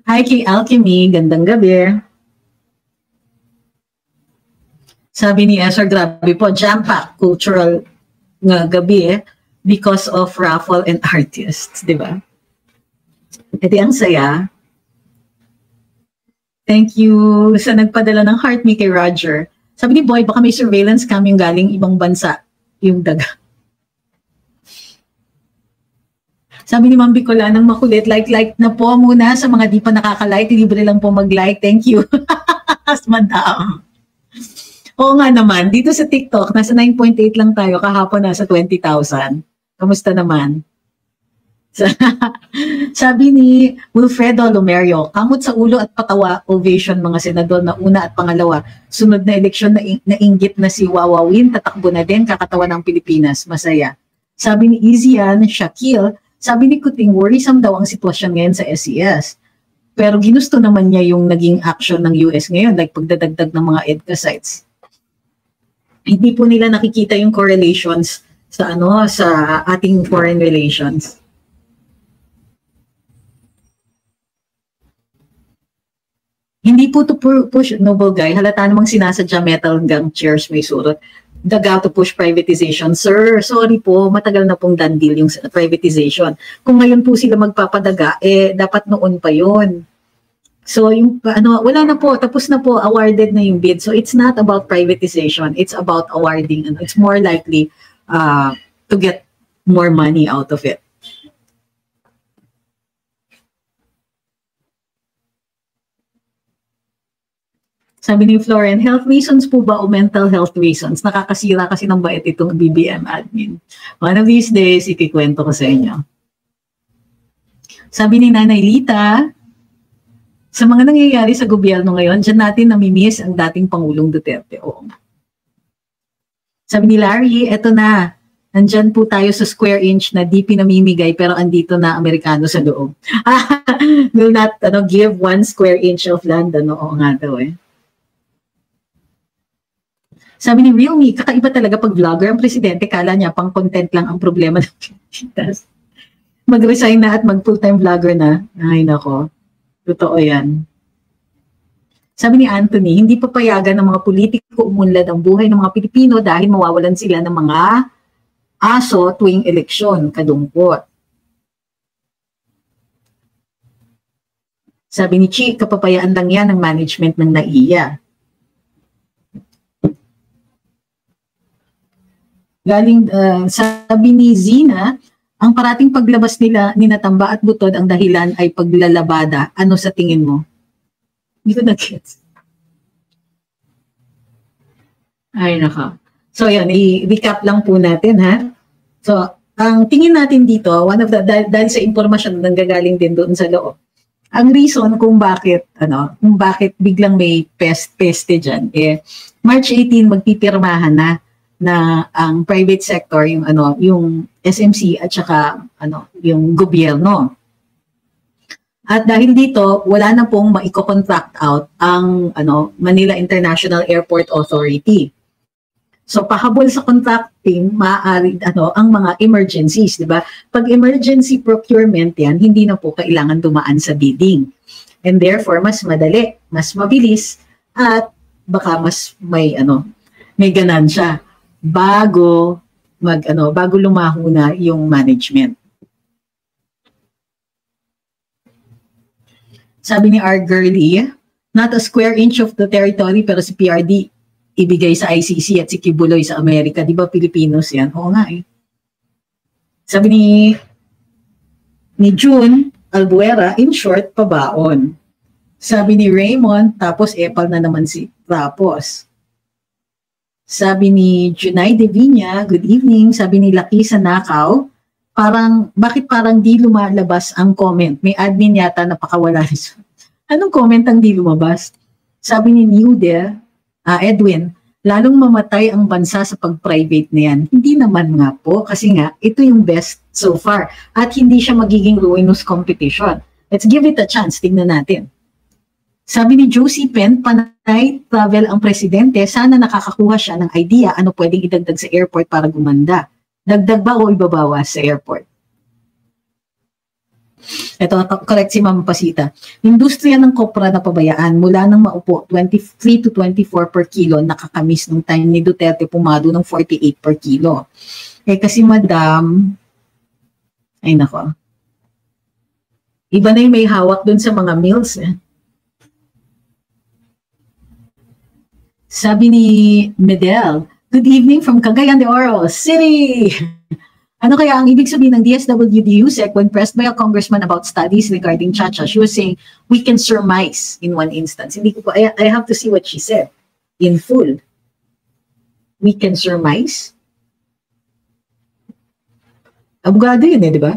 Hi kay Alchemy, gandang gabi. Sabi ni Esor, grabe po, jam-pack cultural nga gabi because of raffle and artists, di ba? Edi ang saya. Thank you sa nagpadala ng heart me kay Roger. Sabi ni Boy, baka may surveillance cam yung galing ibang bansa, yung daga. Sabi ni Ma'am Bicola ng makulit, like na po muna sa mga di pa nakaka-like, libre lang po mag-like. Thank you. As madam. Oo nga naman, dito sa TikTok, nasa 9.8 lang tayo, kahapon nasa 20,000. Kamusta naman? Sabi ni Wilfredo Lumerio, kamot sa ulo at patawa, ovation mga senador na una at pangalawa. Sunod na eleksyon na inggit na si Wawawin, tatakbo na din, kakatawa ng Pilipinas. Masaya. Sabi ni Izian Shakil, sabi ni Kuting, worrisome daw ang sitwasyon ngayon sa SES. Pero ginusto naman niya yung naging action ng US ngayon, like pagdadagdag ng mga EDCA sites. Hindi po nila nakikita yung correlations sa sa ating foreign relations. Hindi po to push, noble guy. Halata namang sinasadya metal gang chairs may surot. Daga to push privatization. Sir, sorry po, matagal na pong done deal yung privatization. Kung ngayon po sila magpapadaga, dapat noon pa yon. So, yung, wala na po, tapos na po, awarded na yung bid. So, it's not about privatization. It's about awarding. It's more likely to get more money out of it. Sabi ni Floren, health reasons po ba o mental health reasons? Nakakasira kasi ng bait itong BBM admin. One of these days, ikikwento ko sa inyo. Sabi ni Nanay Lita, sa mga nangyayari sa gobyerno ngayon, dyan natin namimiss ang dating Pangulong Duterte. Oo. Sabi ni Larry, eto na, nandyan po tayo sa square inch na di pinamimigay pero andito na Amerikano sa loob. Will not give 1 square inch of land. Oo nga daw eh. Sabi ni Realme, kakaiba talaga pag vlogger ang presidente, kala niya pang content lang ang problema ng Pilipinas. Mag-resign na at mag-full-time vlogger na. Ay nako, totoo yan. Sabi ni Anthony, hindi papayagan ng mga politiko umunlad ang buhay ng mga Pilipino dahil mawawalan sila ng mga aso tuwing eleksyon. Kadungkot. Sabi ni Chi, kapapayaan lang yan ng management ng NAIA. Galing, sabi ni Zina, ang parating paglabas nila ni Natamba at Butod ang dahilan ay paglalabada. Ano sa tingin mo? Hindi ko na-gets. Ay, naka. So, yan, i-recap lang po natin, ha? So, ang tingin natin dito, one of the, dahil sa impormasyon na nanggagaling din doon sa loob, ang reason kung bakit biglang may peste dyan, March 18, magpipirmahan na ang private sector, yung SMC at saka yung gobyerno. At dahil dito, wala na pong maiko-contract out ang Manila International Airport Authority. So pahabol sa contracting, maaari ang mga emergencies, di ba? Pag emergency procurement yan, hindi na po kailangan dumaan sa bidding. And therefore, mas madali, mas mabilis, at baka mas may ganansya bago lumaho na yung management. Sabi ni R. Gurley, not a square inch of the territory pero si PRD ibigay sa ICC at si Kibuloy sa Amerika. Di ba Pilipinos yan? Oo nga eh. Sabi ni June Albuera, in short, pabaon. Sabi ni Raymond, tapos epal na naman si Rapos. Sabi ni Junay Devina, good evening. Sabi ni Laki sa Nakaw, bakit parang di lumalabas ang comment? May admin yata napakawala nito. Anong comment ang di lumabas? Sabi ni Edwin, lalong mamatay ang bansa sa pag-private na yan. Hindi naman nga po, kasi nga, ito yung best so far. At hindi siya magiging ruinous competition. Let's give it a chance. Tingnan natin. Sabi ni Josie Penn, panay travel ang presidente, sana nakakakuha siya ng idea ano pwedeng idagdag sa airport para gumanda. Dagdag ba o ibabawas sa airport? Ito, correct si Ma'am Pasita. Industriya ng kopra na pabayaan mula nang maupo 23 to 24 per kilo, nakakamiss nung time ni Duterte pumado ng 48 per kilo. Kasi madam, ay nako, iba na yung may hawak dun sa mga meals eh. Sabi ni Medel, good evening from Cagayan de Oro City. Ano kaya ang ibig sabihin ng DSWD-USEC when pressed by a congressman about studies regarding Chacha? She was saying, we can surmise in one instance. Hindi ko po, I have to see what she said in full. We can surmise? Abogado yun di ba?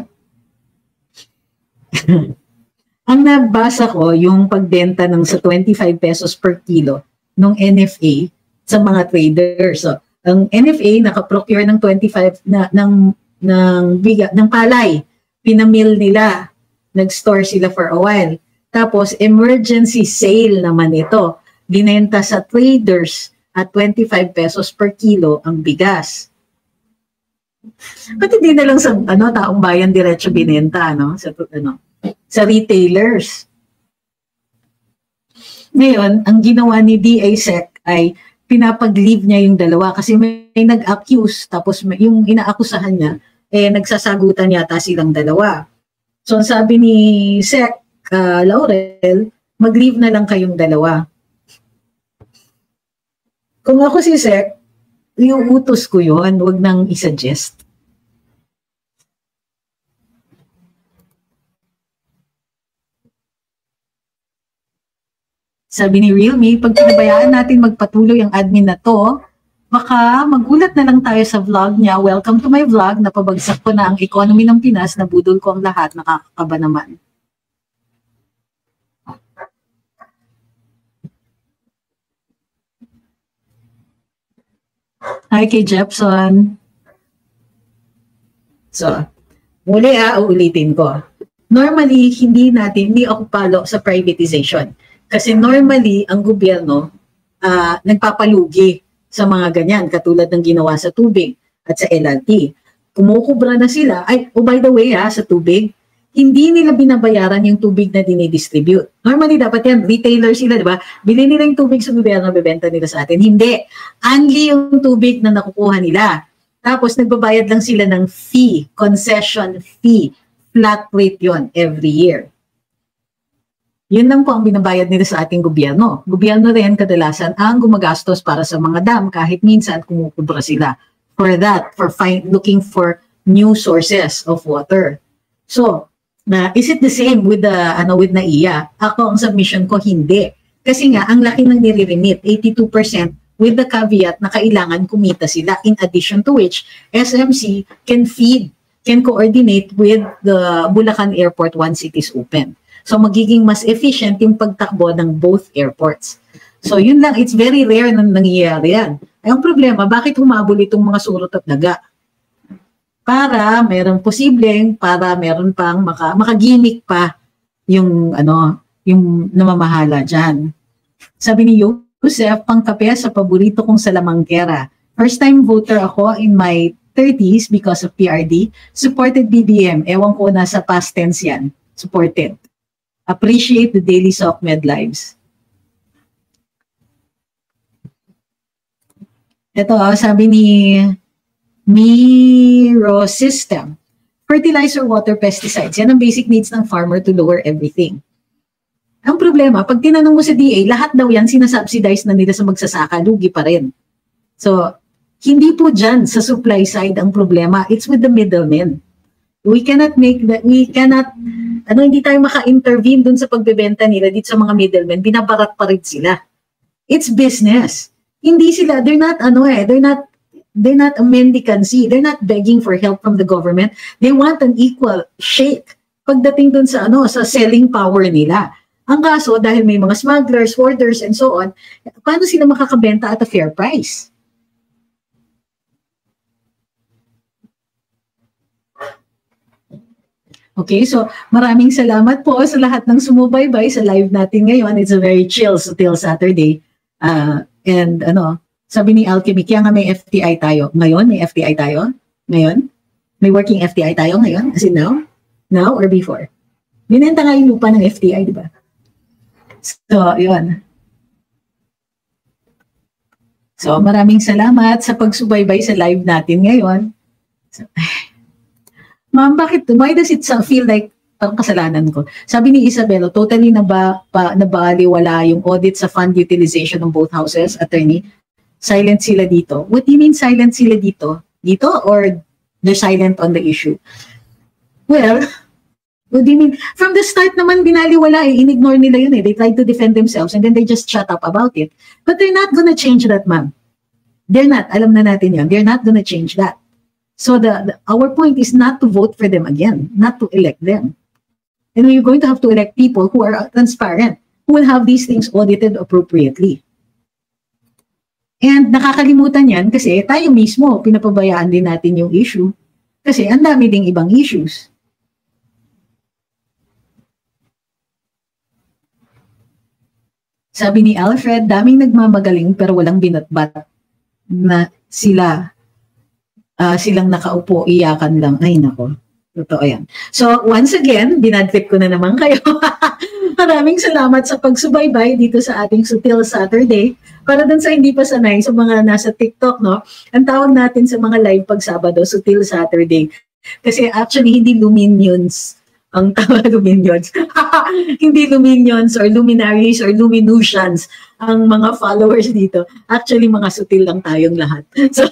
Ang nabasa ko, yung pagbenta ng sa 25 pesos per kilo, ng NFA sa mga traders. So, ang NFA nakaprocure ng 25 ng palay. Pinamil nila. Nag-store sila for a while. Tapos emergency sale naman ito. Binenta sa traders at 25 pesos per kilo ang bigas. Ba't hindi na lang sa taong bayan diretso binenta sa retailers? Ngayon, ang ginawa ni DA-SEC ay pinapag-leave niya yung dalawa kasi may nag-accuse tapos yung inaakusahan niya nagsasagutan yata silang dalawa. So ang sabi ni Sec Laurel, mag-leave na lang kayong dalawa. Kung ako si Sec, yung utos ko yun, wag nang i-suggest. Sabi ni Realme, pag pinabayaan natin magpatuloy ang admin na to, baka magulat na lang tayo sa vlog niya. Welcome to my vlog. Napabagsak ko na ang economy ng Pinas. Nabudol ko ang lahat. Nakakakaba naman. Hi kay Jepson. So, muli uulitin ko. Normally, hindi ako palo sa privatization. Kasi normally, ang gobyerno nagpapalugi sa mga ganyan, katulad ng ginawa sa tubig at sa LRT. Kumukubra na sila. By the way, sa tubig, hindi nila binabayaran yung tubig na dinidistribute. Normally, dapat yan, retailer sila, di ba? Bili nila yung tubig sa gobyerno, bebenta nila sa atin. Hindi. Only yung tubig na nakukuha nila. Tapos, nagbabayad lang sila ng fee, concession fee. Flat rate yon every year. Yun lang po ang binabayad nila sa ating gobyerno. Gobyerno rin kadalasan ang gumagastos para sa mga dam kahit minsan kumukubra sila for that, for looking for new sources of water. So, is it the same with with NAIA? Ako ang submission ko hindi. Kasi nga ang laki ng nire-remit, 82% with the caveat na kailangan kumita sila, in addition to which SMC can coordinate with the Bulacan Airport once it is open. So magiging mas efficient yung pagtakbo ng both airports. So yun lang, it's very rare na nangyayari yan. Ay ang problema, bakit humabol itong mga surot at daga? Para meron pang makagimik pa yung yung namamahala dyan. Sabi ni Joseph, pangkape sa paborito kong salamangkera. First time voter ako in my 30s because of PRD. Supported BBM. Ewan ko, nasa past tense yan. Supported. Appreciate the daily SOCMED lives. Ito, sabi ni Miro System. Fertilizer, water, pesticides. Yan ang basic needs ng farmer to lower everything. Ang problema, pag tinanong mo sa DA, lahat daw yan sinasubsidize na nila sa magsasaka, lugi pa rin. So, hindi po dyan sa supply side ang problema. It's with the middlemen. Hindi tayo maka-intervene dun sa pagbebenta nila dito sa mga middlemen, binabarat pa rin sila. It's business. Hindi sila, they're not a mendicancy. They're not begging for help from the government. They want an equal shake pagdating dun sa sa selling power nila. Ang kaso, dahil may mga smugglers, hoarders, and so on, paano sila makakabenta at a fair price? Okay, so maraming salamat po sa lahat ng sumubaybay sa live natin ngayon. It's a very chill till Saturday. And sabi ni Alchemy, kaya nga may FTI tayo. Ngayon, may FTI tayo? Ngayon? May working FTI tayo ngayon? As in now? Now or before? Binenta nga yung lupa ng FTI, di ba? So, yun. So, maraming salamat sa pagsubaybay sa live natin ngayon. So, Ma'am, why does it feel like parang kasalanan ko? Sabi ni Isabelo, totally nabaliwala yung audit sa fund utilization ng both houses, attorney. Silent sila dito. What do you mean silent sila dito? Dito or they're silent on the issue? Well, what do you mean? From the start naman binaliwala inignore nila yun They tried to defend themselves and then they just shut up about it. But they're not gonna change that, ma'am. They're not. Alam na natin yun. They're not gonna change that. So our point is not to vote for them again, not to elect them. And we're going to have to elect people who are transparent, who will have these things audited appropriately. And nakakalimutan yan kasi tayo mismo, pinapabayaan din natin yung issue. Kasi ang dami ding ibang issues. Sabi ni Alfred, daming nagmamagaling pero walang binatbat na silang nakaupo, iyakan lang. Ay, nako. Totoo yan. So, once again, binadtrip ko na naman kayo. Maraming salamat sa pagsubaybay dito sa ating Sutil Saturday. Para dun sa hindi pa sanay, sa mga nasa TikTok, no? Ang tawag natin sa mga live pag Sabado, Sutil Saturday. Kasi actually, hindi luminions ang tawag, luminions. Hindi luminions or luminaries or luminusians ang mga followers dito. Actually, mga sutil lang tayong lahat. So,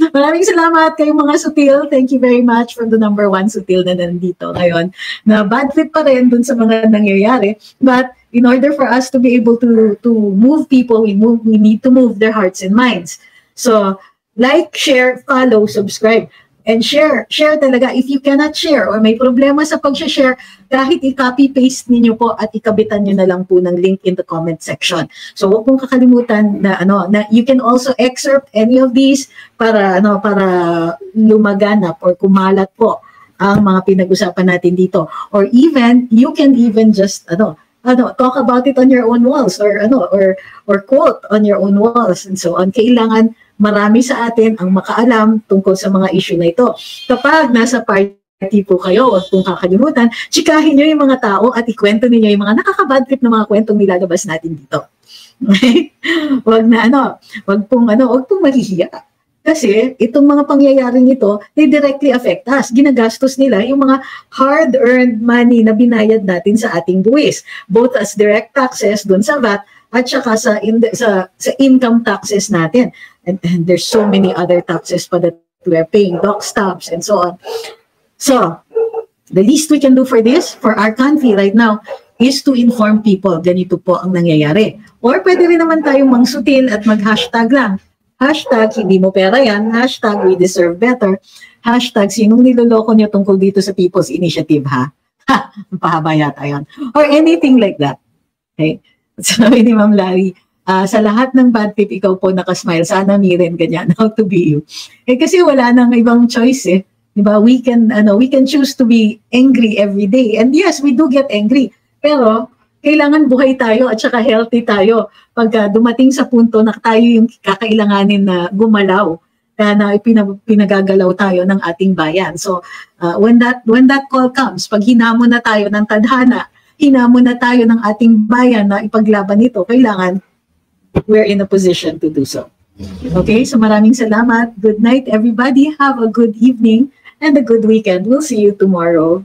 maraming salamat kayong mga sutil. Thank you very much from the number 1 sutil na nandito ngayon. Na bad trip pa rin dun sa mga nangyayari. But in order for us to be able to move people, we need to move their hearts and minds. So, like, share, follow, subscribe. And share talaga. If you cannot share or may problema sa pag-share, kahit i-copy-paste ninyo po at ikabitan nyo na lang po ng link in the comment section. So huwag pong kakalimutan na na you can also excerpt any of these para lumaganap or kumalat po ang mga pinag-usapan natin dito. Or even you can even just talk about it on your own walls or quote on your own walls and so on. Kailangan marami sa atin ang makaalam tungkol sa mga issue na ito. Kapag nasa party po kayo, huwag pong kakalimutan, chikahin nyo yung mga tao at ikwento ninyo yung mga nakaka-bad trip na mga kwentong nilalabas natin dito. Huwag pong mahihiya. Kasi itong mga pangyayaring ito, they directly affect us. Ginagastos nila yung mga hard-earned money na binayad natin sa ating buwis. Both as direct taxes dun sa VAT at saka sa income taxes natin. And there's so many other taxes pa that we're paying, dock stamps and so on. So, the least we can do for our country right now, is to inform people, ganito po ang nangyayari. Or pwede rin naman tayong mangsutil at mag-hashtag lang. Hashtag, hindi mo pera yan. Hashtag, we deserve better. Hashtag, sinong niloloko nyo tungkol dito sa People's Initiative, ha? Ha, pahaba yata yun. Or anything like that. Okay? Sabi ni Ma'am Larry, sa lahat ng bad trip, ikaw po nakasmile. Sana miren ganyan. How to be you. Kasi wala nang ibang choice eh. Diba? We can choose to be angry every day. And yes, we do get angry. Pero, kailangan buhay tayo at saka healthy tayo. Pagka dumating sa punto na tayo yung kakailanganin na gumalaw, na pinagagalaw tayo ng ating bayan. So, when that call comes, pag hinamon na tayo ng tadhana, hinamon na tayo ng ating bayan na ipaglaban ito, kailangan we're in a position to do so. Okay, so maraming salamat. Good night, everybody. Have a good evening and a good weekend. We'll see you tomorrow.